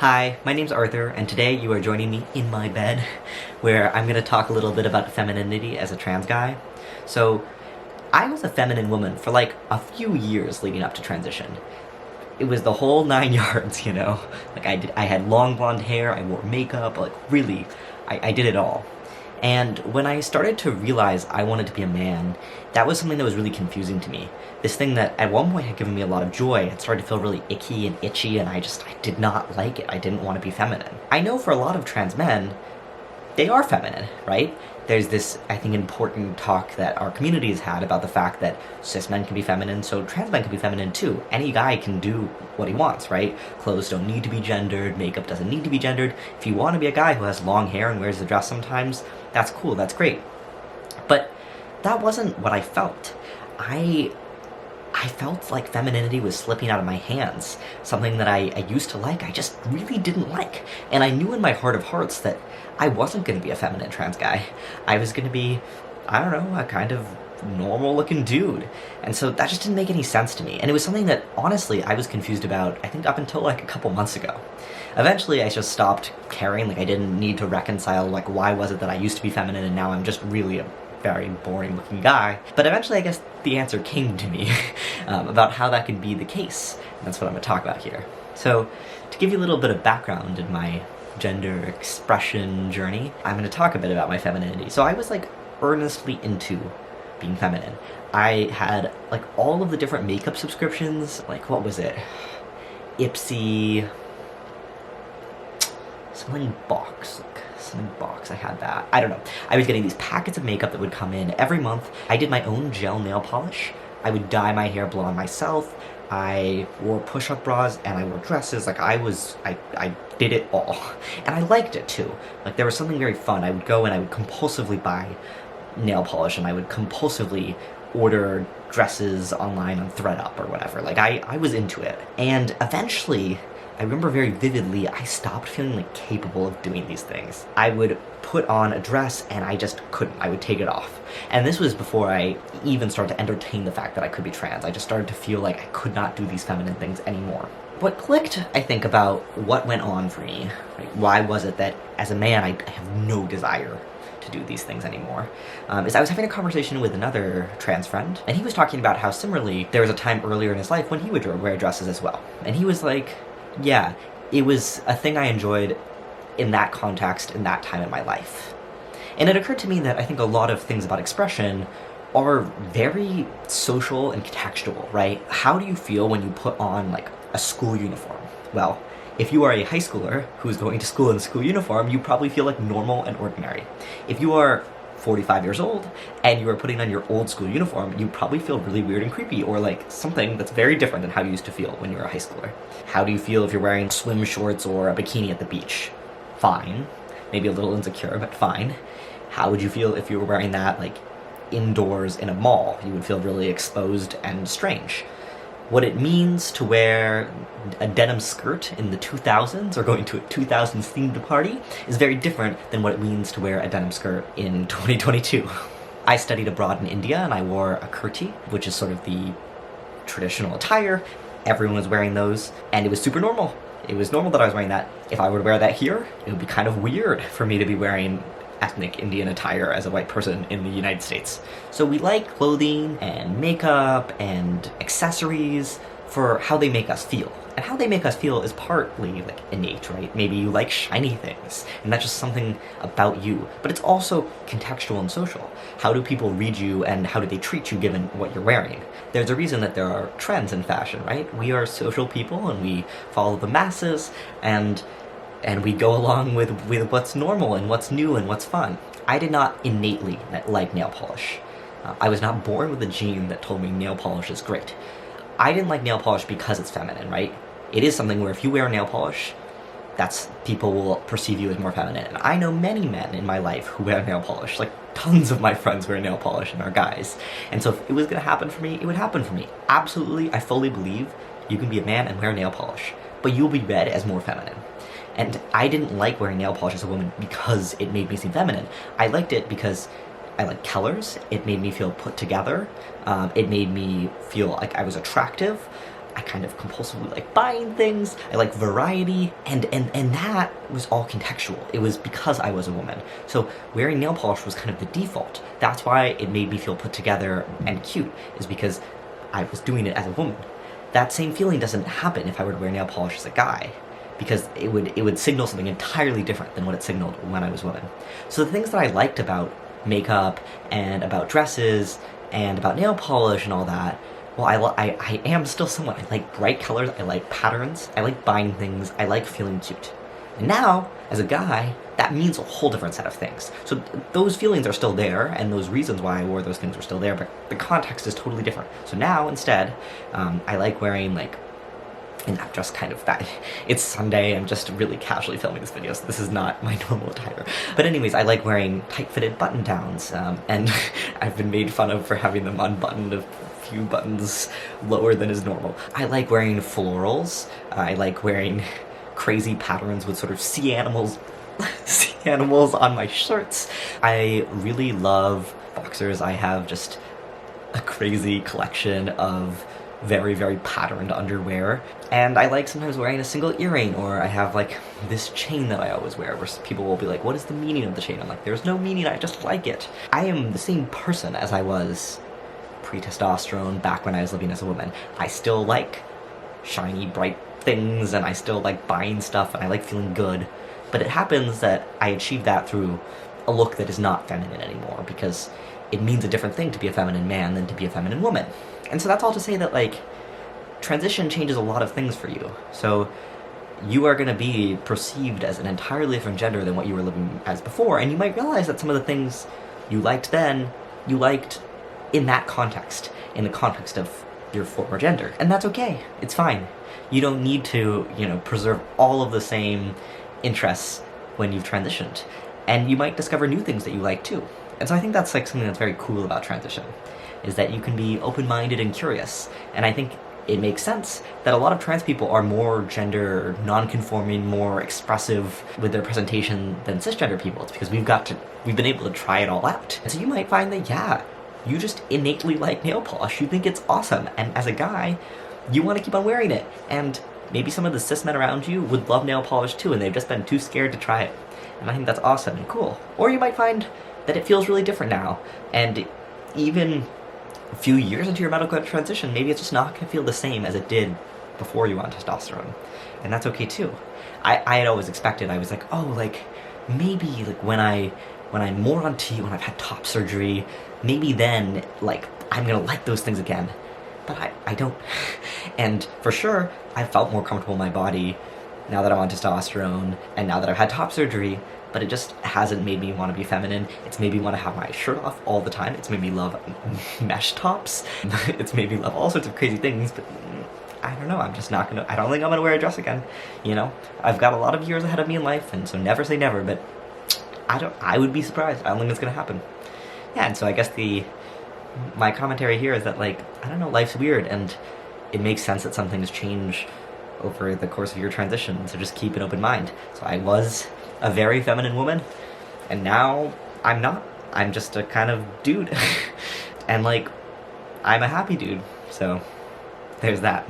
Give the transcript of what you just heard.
Hi, my name's Arthur, and today you are joining me in my bed, where I'm going to talk a little bit about femininity as a trans guy. So, I was a feminine woman for like a few years leading up to transition. It was the whole 9 yards, you know? Like I had long blonde hair, I wore makeup, like really, I did it all. And when I started to realize I wanted to be a man, that was something that was really confusing to me. This thing that at one point had given me a lot of joy had started to feel really icky and itchy, and I did not like it. I didn't want to be feminine. I know for a lot of trans men, they are feminine, right? There's this, I think, important talk that our community has had about the fact that cis men can be feminine, so trans men can be feminine too. Any guy can do what he wants, right? Clothes don't need to be gendered, makeup doesn't need to be gendered. If you want to be a guy who has long hair and wears a dress sometimes, that's cool, that's great. But that wasn't what I felt. I felt like femininity was slipping out of my hands. Something that I used to like, I just really didn't like. And I knew in my heart of hearts that I wasn't going to be a feminine trans guy. I was going to be, I don't know, a kind of normal looking dude. And so that just didn't make any sense to me. And it was something that, honestly, I was confused about, I think up until like a couple months ago. Eventually, I just stopped caring. Like, I didn't need to reconcile, like, why was it that I used to be feminine and now I'm just really a very boring looking guy. But eventually, I guess the answer came to me about how that could be the case. And that's what I'm going to talk about here. So, to give you a little bit of background in my gender expression journey, I'm going to talk a bit about my femininity. So I was like earnestly into being feminine. I had like all of the different makeup subscriptions, like what was it? Ipsy, something box, I had that. I don't know. I was getting these packets of makeup that would come in every month. I did my own gel nail polish. I would dye my hair blonde myself. I wore push-up bras and I wore dresses. Like I did it all. And I liked it too. Like there was something very fun. I would go and I would compulsively buy nail polish and I would compulsively order dresses online on ThreadUp or whatever. Like I was into it. And eventually, I remember very vividly, I stopped feeling like capable of doing these things. I would put on a dress and I just couldn't. I would take it off. And this was before I even started to entertain the fact that I could be trans. I just started to feel like I could not do these feminine things anymore. What clicked, I think, about what went on for me, right? Why was it that as a man I have no desire to do these things anymore, is I was having a conversation with another trans friend, and he was talking about how similarly there was a time earlier in his life when he would wear dresses as well. And he was like, yeah, it was a thing I enjoyed in that context, in that time in my life. And it occurred to me that I think a lot of things about expression are very social and contextual, right? How do you feel when you put on, like, a school uniform? Well, if you are a high schooler who's going to school in a school uniform, you probably feel like normal and ordinary. If you are 45 years old and you are putting on your old school uniform, you probably feel really weird and creepy, or like something that's very different than how you used to feel when you were a high schooler. How do you feel if you're wearing swim shorts or a bikini at the beach? Fine. Maybe a little insecure, but fine. How would you feel if you were wearing that like indoors in a mall? You would feel really exposed and strange. What it means to wear a denim skirt in the 2000s or going to a 2000s themed party is very different than what it means to wear a denim skirt in 2022. I studied abroad in India and I wore a kurti, which is sort of the traditional attire. Everyone was wearing those, and it was super normal. It was normal that I was wearing that. If I were to wear that here, it would be kind of weird for me to be wearing ethnic Indian attire as a white person in the United States. So we like clothing and makeup and accessories for how they make us feel. And how they make us feel is partly like innate, right? Maybe you like shiny things, and that's just something about you. But it's also contextual and social. How do people read you and how do they treat you given what you're wearing? There's a reason that there are trends in fashion, right? We are social people and we follow the masses, and we go along with what's normal and what's new and what's fun. I did not innately like nail polish. I was not born with a gene that told me nail polish is great. I didn't like nail polish because it's feminine, right? It is something where if you wear nail polish, people will perceive you as more feminine. And I know many men in my life who wear nail polish. Like, tons of my friends wear nail polish and are guys. And so if it was gonna happen for me, it would happen for me. Absolutely, I fully believe you can be a man and wear nail polish, but you'll be read as more feminine. And I didn't like wearing nail polish as a woman because it made me seem feminine. I liked it because I like colors. It made me feel put together. It made me feel like I was attractive. I kind of compulsively like buying things. I like variety, and that was all contextual. It was because I was a woman. So wearing nail polish was kind of the default. That's why it made me feel put together and cute, is because I was doing it as a woman. That same feeling doesn't happen if I were to wear nail polish as a guy, because it would signal something entirely different than what it signaled when I was a woman. So the things that I liked about makeup and about dresses and about nail polish and all that, well, I am still someone. I like bright colors, I like patterns, I like buying things, I like feeling cute. And now, as a guy, that means a whole different set of things. So those feelings are still there, and those reasons why I wore those things are still there, but the context is totally different. So now, instead, I like wearing, like, and I'm just kind of that. It's Sunday, I'm just really casually filming this video, so this is not my normal attire. But anyways, I like wearing tight-fitted button-downs, and I've been made fun of for having them unbuttoned a few buttons lower than is normal. I like wearing florals. I like wearing crazy patterns with sort of sea animals on my shirts. I really love boxers. I have just a crazy collection of very, very patterned underwear. And I like sometimes wearing a single earring, or I have like this chain that I always wear where people will be like, what is the meaning of the chain? I'm like, there's no meaning, I just like it. I am the same person as I was pre-testosterone back when I was living as a woman. I still like shiny, bright things, and I still like buying stuff, and I like feeling good. But it happens that I achieve that through a look that is not feminine anymore, because it means a different thing to be a feminine man than to be a feminine woman. And so that's all to say that, like, transition changes a lot of things for you. So you are going to be perceived as an entirely different gender than what you were living as before, and you might realize that some of the things you liked then, you liked in that context, in the context of your former gender. And that's okay. It's fine. You don't need to, preserve all of the same interests when you've transitioned. And you might discover new things that you like too. And so I think that's like something that's very cool about transition, is that you can be open-minded and curious. And I think it makes sense that a lot of trans people are more gender non-conforming, more expressive with their presentation than cisgender people. It's because we've been able to try it all out. And so you might find that, yeah, you just innately like nail polish. You think it's awesome. And as a guy, you want to keep on wearing it. And maybe some of the cis men around you would love nail polish too, and they've just been too scared to try it. And I think that's awesome and cool. Or you might find that it feels really different now. And even a few years into your medical transition, maybe it's just not going to feel the same as it did before you went on testosterone. And that's okay too. I had always expected, I was like, oh, like, maybe like when I'm more on T, when I've had top surgery, maybe then, like, I'm gonna like those things again. But I don't. And for sure, I felt more comfortable in my body now that I'm on testosterone, and now that I've had top surgery, but it just hasn't made me want to be feminine. It's made me want to have my shirt off all the time. It's made me love mesh tops. It's made me love all sorts of crazy things, but I don't know, I don't think I'm gonna wear a dress again, I've got a lot of years ahead of me in life, and so never say never, but I would be surprised. I don't think it's gonna happen. Yeah, and so I guess my commentary here is that, like, I don't know, life's weird, and it makes sense that some things change over the course of your transition, so just keep an open mind. So I was a very feminine woman, and now I'm not. I'm just a kind of dude. And, like, I'm a happy dude, so there's that.